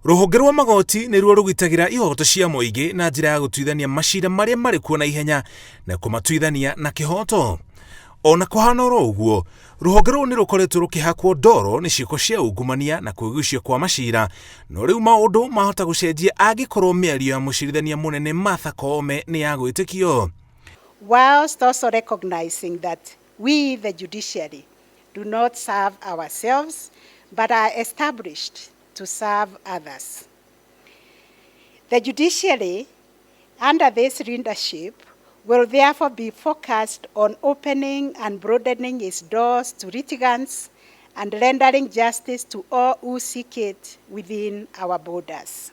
Rũhonge rwa magoti nĩruo rũgitagira ihoto cia mũingĩ na njĩra ya gũtuithania macira marĩa marĩ kuo naihenya na kũmatuithania na kĩhoto. Ona kũhana oro ũguo, rũhonge rũu nĩ rũkoretwo rũkĩhakwo ndoro nĩ ciĩko cia ungumania na kwĩgucia kwa macira, no rĩu maũndũ mahota gũcenjia angĩkorwo mĩario ya mũcirithania mũnene Martha Koome nĩ ya gwĩtĩkio. Whilst also recognizing that we, the judiciary, do not serve ourselves, but are established to serve others. The judiciary, under this leadership, will therefore be focused on opening and broadening its doors to litigants and rendering justice to all who seek it within our borders.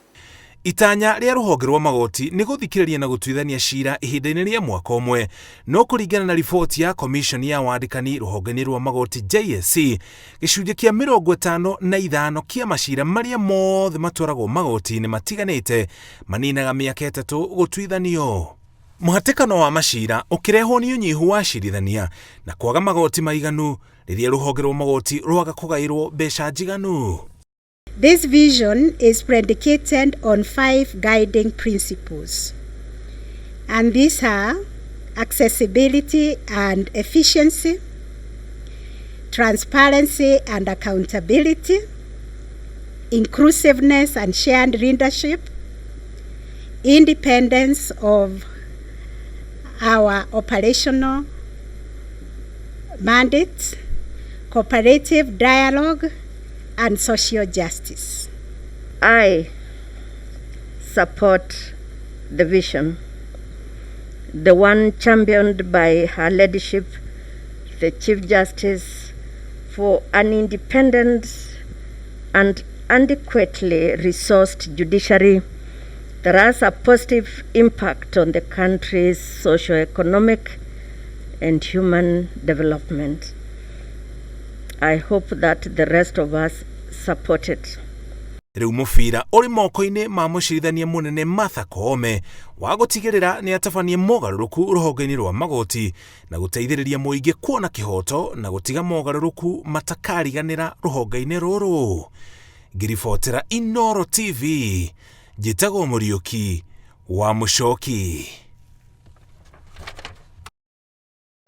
Itanya rĩa rũhonge rwa magoti nĩ gũthikĩrĩria na gũtuithania cira ihinda-inĩ rĩa mwaka ũmwe, no kũringana na riboti ya Commission ya wandĩkani rũhonge-inĩ rwa magoti JSC, gĩcunjĩ kĩa 55 kĩa macira marĩa mothe matwaragwo magoti-inĩ matiganĩte maninaga mĩaka 3 gũtuithanio. Mũhatĩkano wa macira ũkĩrehwo nĩ ũnyihu wa acirithania na kwaga magoti maiganu rĩrĩa rũhonge rwa magoti rwaga kũgaĩrwo mbeca njiganu. This vision is predicated on 5 guiding principles, and these are accessibility and efficiency, transparency and accountability, inclusiveness and shared leadership, independence of our operational mandates, cooperative dialogue, and social justice. I support the vision, the one championed by Her Ladyship, the Chief Justice, for an independent and adequately resourced judiciary that has a positive impact on the country's socio-economic and human development. I hope that the rest of us support it. Rĩu mũbira ũrĩ moko-inĩ ma mũcirithania mũnene Martha Koome wa gũtigĩrĩra nĩ atabania mogarũrũku rũhonge-inĩ rwa magoti na gũteithĩrĩria mũingĩ kuona kĩhoto na gũtiga mogarũrũku matakariganĩra rũhonge-inĩ rũrũ. Ngiribotera Inooro TV, njĩtagwo Mũriũki wa Mũcoki.